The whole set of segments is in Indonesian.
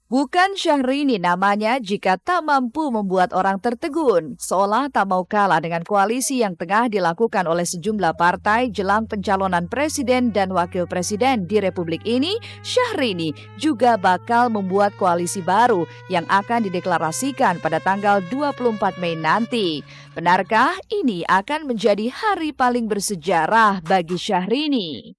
Bukan Syahrini namanya jika tak mampu membuat orang tertegun, seolah tak mau kalah dengan koalisi yang tengah dilakukan oleh sejumlah partai jelang pencalonan presiden dan wakil presiden di Republik ini. Syahrini juga bakal membuat koalisi baru yang akan dideklarasikan pada tanggal 24 Mei nanti. Benarkah ini akan menjadi hari paling bersejarah bagi Syahrini?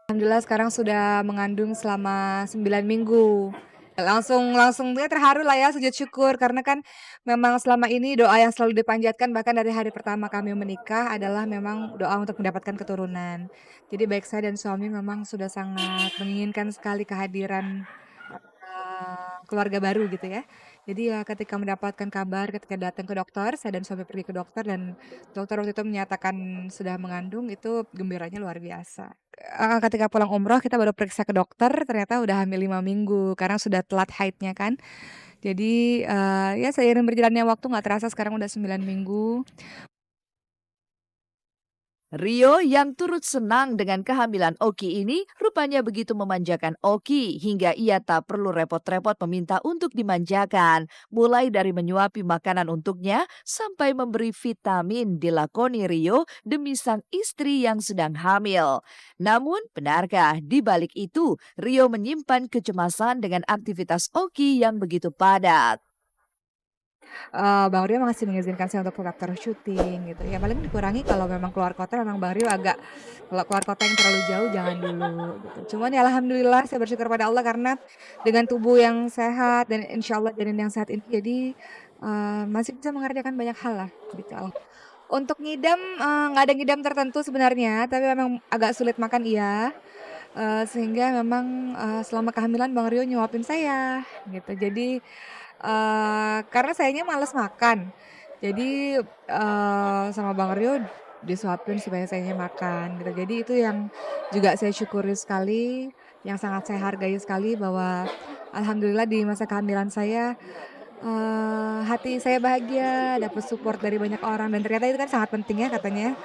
Alhamdulillah sekarang sudah mengandung selama 9 minggu. Langsung langsung dia terharu lah ya, sujud syukur karena kan memang selama ini doa yang selalu dipanjatkan bahkan dari hari pertama kami menikah adalah memang doa untuk mendapatkan keturunan. Jadi baik saya dan suami memang sudah sangat menginginkan sekali kehadiran keluarga baru gitu ya. Jadi ya ketika mendapatkan kabar, ketika datang ke dokter, saya dan suami pergi ke dokter dan dokter waktu itu menyatakan sudah mengandung, itu gembiranya luar biasa. Ketika pulang umroh kita baru periksa ke dokter, ternyata udah hamil 5 minggu karena sudah telat haidnya kan. Jadi, ya seiring berjalannya waktu nggak terasa sekarang udah 9 minggu. Rio yang turut senang dengan kehamilan Oki ini rupanya begitu memanjakan Oki hingga ia tak perlu repot-repot meminta untuk dimanjakan. Mulai dari menyuapi makanan untuknya sampai memberi vitamin dilakoni Rio demi sang istri yang sedang hamil. Namun benarkah di balik itu Rio menyimpan kecemasan dengan aktivitas Oki yang begitu padat? Bang Rio masih mengizinkan saya untuk tetap terus syuting gitu ya, paling dikurangi kalau memang keluar kota memang Bang Rio agak kalau keluar kota yang terlalu jauh jangan dulu gitu. Cuman ya alhamdulillah saya bersyukur pada Allah karena dengan tubuh yang sehat dan insyaallah janin yang sehat ini jadi, masih bisa mengerjakan banyak hal lah gitu. Untuk ngidam, nggak ada ngidam tertentu sebenarnya, tapi memang agak sulit makan iya, sehingga memang, selama kehamilan Bang Rio nyuapin saya gitu. Jadi, karena sayanya males makan, jadi, sama Bang Rio disuapin supaya sayanya makan gitu. Jadi itu yang juga saya syukuri sekali, yang sangat saya hargai sekali bahwa alhamdulillah di masa kehamilan saya, hati saya bahagia, dapat support dari banyak orang dan ternyata itu kan sangat penting ya katanya.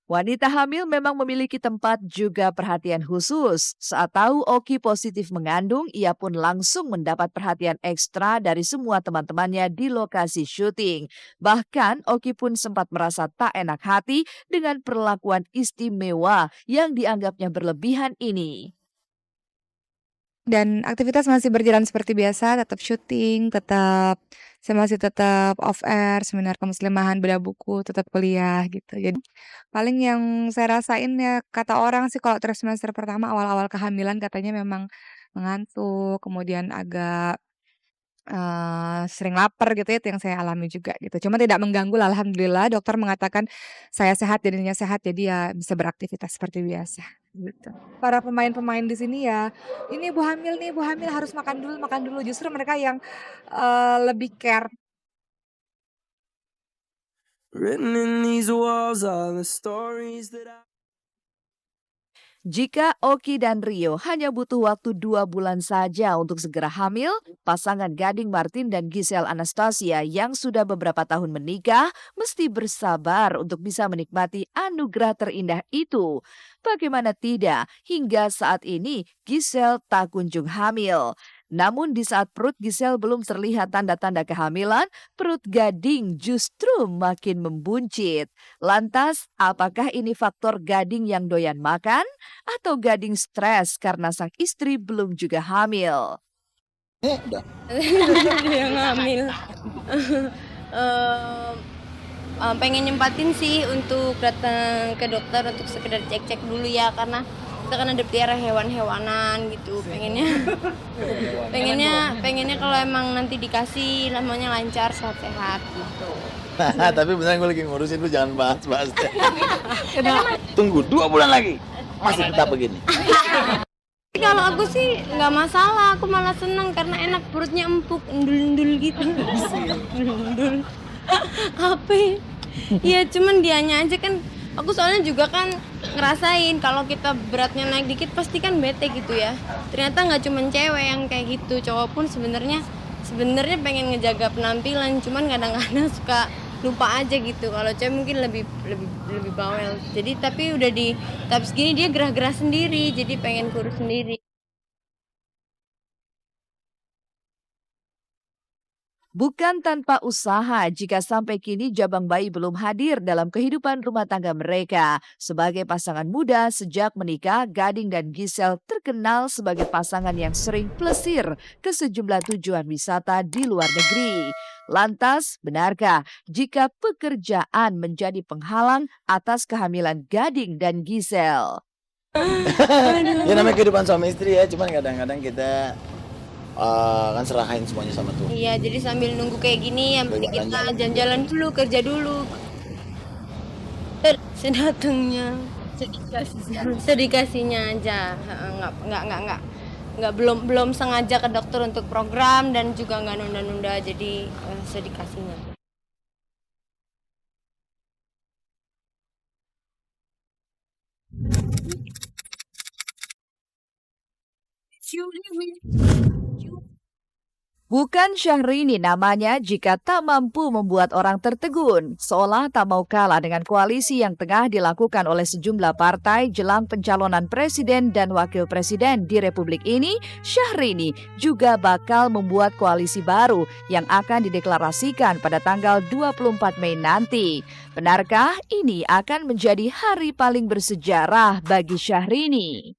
Wanita hamil memang memiliki tempat juga perhatian khusus. Saat tahu Oki positif mengandung, ia pun langsung mendapat perhatian ekstra dari semua teman-temannya di lokasi syuting. Bahkan Oki pun sempat merasa tak enak hati dengan perlakuan istimewa yang dianggapnya berlebihan ini. Dan aktivitas masih berjalan seperti biasa, tetap syuting, tetap saya masih tetap off air, seminar kemuslimahan, bedah buku, tetap kuliah gitu. Jadi paling yang saya rasain ya kata orang sih kalau trimester pertama awal-awal kehamilan katanya memang mengantuk, kemudian agak, sering lapar gitu ya, itu yang saya alami juga gitu. Cuma tidak mengganggu lah alhamdulillah dokter mengatakan saya sehat, jadinya sehat, jadi ya bisa beraktivitas seperti biasa gitu. Para pemain-pemain di sini ya, "Ini ibu hamil nih, ibu hamil harus makan dulu." Justru mereka yang, lebih care. Written in these walls are the stories that I Jika Oki dan Rio hanya butuh waktu 2 bulan saja untuk segera hamil, pasangan Gading Martin dan Giselle Anastasia yang sudah beberapa tahun menikah mesti bersabar untuk bisa menikmati anugerah terindah itu. Bagaimana tidak, hingga saat ini Giselle tak kunjung hamil. Namun di saat perut Giselle belum terlihat tanda-tanda kehamilan, perut Gading justru makin membuncit. Lantas, apakah ini faktor Gading yang doyan makan? Atau Gading stres karena sang istri belum juga hamil? Yang ngambil. Eee, Pengen nyempatin sih untuk datang ke dokter untuk sekedar cek-cek dulu ya, karena kita kan ada pelihara hewan-hewanan gitu, pengennya pengennya kalau emang nanti dikasih namanya lancar, sehat-sehat gitu. Tapi beneran gue lagi ngurusin lu jangan bahas-bahas deh. Tunggu 2 bulan lagi masih tetap begini. Tapi kalau aku sih nggak masalah, aku malah seneng karena enak, perutnya empuk, endul-endul gitu. Endul. Apa ya? Iya, cuman dianya aja kan aku soalnya juga kan ngerasain kalau kita beratnya naik dikit pasti kan bete gitu ya. Ternyata nggak cuman cewek yang kayak gitu, cowok pun sebenarnya sebenarnya pengen ngejaga penampilan, cuman kadang-kadang suka lupa aja gitu. Kalau cewek mungkin lebih lebih lebih bawel. Jadi tapi udah di tahap segini dia gerah-gerah sendiri, jadi pengen kurus sendiri. Bukan tanpa usaha jika sampai kini Jabang Bayi belum hadir dalam kehidupan rumah tangga mereka. Sebagai pasangan muda sejak menikah, Gading dan Gisel terkenal sebagai pasangan yang sering plesir ke sejumlah tujuan wisata di luar negeri. Lantas, benarkah jika pekerjaan menjadi penghalang atas kehamilan Gading dan Gisel? Ya namanya kehidupan suami istri ya, cuman kadang-kadang kita kan serahin semuanya sama Tuhan. Iya, jadi sambil nunggu kayak gini yang penting kita jalan-jalan dulu, kerja dulu. Sedatangnya, sedikasinya aja. Heeh, nggak belum sengaja ke dokter untuk program dan juga nggak nunda-nunda, jadi sedikasinya. Bukan Syahrini namanya jika tak mampu membuat orang tertegun, seolah tak mau kalah dengan koalisi yang tengah dilakukan oleh sejumlah partai jelang pencalonan presiden dan wakil presiden di Republik ini. Syahrini juga bakal membuat koalisi baru yang akan dideklarasikan pada tanggal 24 Mei nanti. Benarkah ini akan menjadi hari paling bersejarah bagi Syahrini?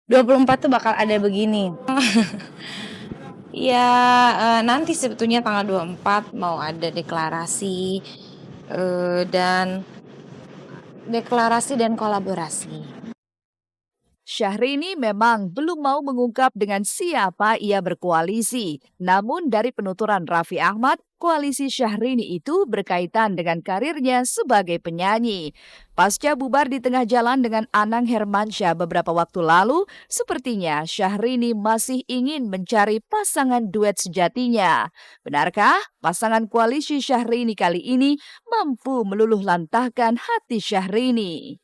24 tuh bakal ada begini. Ya, nanti sebetulnya tanggal 24 mau ada deklarasi dan kolaborasi. Syahrini memang belum mau mengungkap dengan siapa ia berkoalisi. Namun dari penuturan Raffi Ahmad, koalisi Syahrini itu berkaitan dengan karirnya sebagai penyanyi. Pasca bubar di tengah jalan dengan Anang Hermansyah beberapa waktu lalu, sepertinya Syahrini masih ingin mencari pasangan duet sejatinya. Benarkah pasangan koalisi Syahrini kali ini mampu meluluh lantahkan hati Syahrini?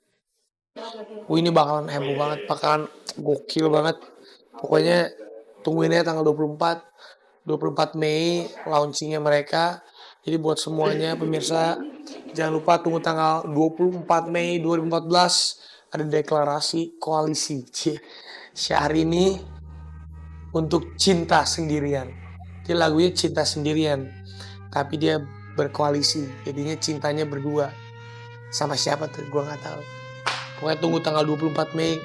Ini bakalan heboh banget, bakalan gokil banget. Pokoknya tungguin aja tanggal 24 Mei launchingnya mereka. Jadi buat semuanya pemirsa, jangan lupa tunggu tanggal 24 Mei 2014 ada deklarasi koalisi Syahrini untuk Cinta Sendirian. Jadi lagunya Cinta Sendirian, tapi dia berkoalisi, jadinya cintanya berdua. Sama siapa tuh? Gua nggak tahu. Pokoknya tunggu tanggal 24 Mei.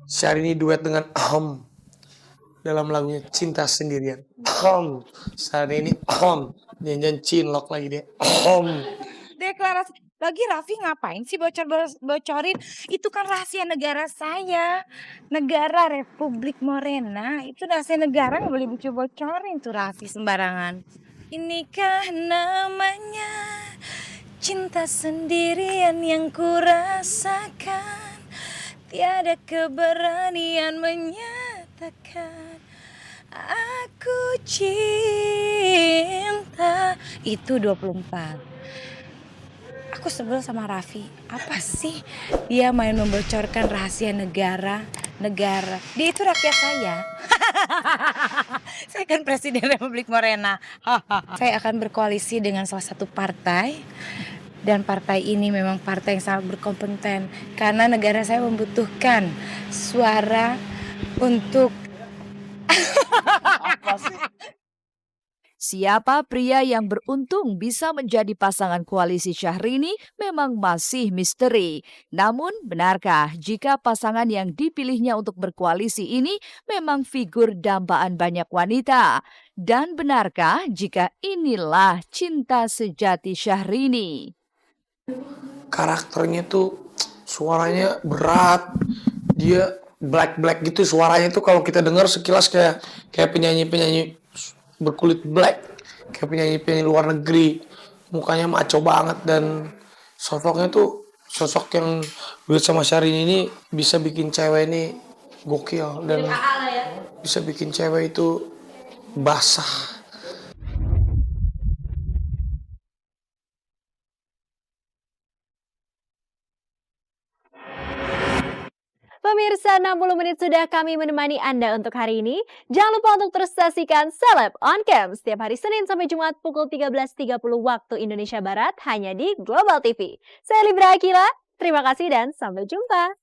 Syahrini duet dengan Aham dalam lagunya Cinta Sendirian. Aham. Syahrini Aham. Jangan cinlok lagi dia. Aham. Deklarasi. Lagi Raffi ngapain sih bocorin? Itu kan rahasia negara saya. Negara Republik Morena. Itu rahasia negara, nggak boleh bocorin tuh Raffi sembarangan. Inikah namanya cinta sendirian yang kurasakan, tiada keberanian menyatakan aku cinta. Itu 24. Aku sebel sama Raffi. Apa sih dia main membocorkan rahasia negara? Dia itu rakyat saya. Saya kan Presiden Republik Morena. Saya akan berkoalisi dengan salah satu partai. Dan partai ini memang partai yang sangat berkompeten. Karena negara saya membutuhkan suara untuk... Siapa pria yang beruntung bisa menjadi pasangan koalisi Syahrini memang masih misteri. Namun, benarkah jika pasangan yang dipilihnya untuk berkoalisi ini memang figur dambaan banyak wanita? Dan benarkah jika inilah cinta sejati Syahrini? Karakternya tuh suaranya berat. Dia black gitu suaranya tuh, kalau kita dengar sekilas kayak penyanyi berkulit black, kayak penyanyi luar negeri. Mukanya maco banget dan sosoknya tuh sosok yang duet sama Syahrini ini bisa bikin cewek ini gokil dan bisa bikin cewek itu basah. Pemirsa, 60 menit sudah kami menemani Anda untuk hari ini. Jangan lupa untuk terus saksikan Celeb on Cam setiap hari Senin sampai Jumat pukul 13.30 waktu Indonesia Barat hanya di Global TV. Saya Libra Akila, terima kasih dan sampai jumpa.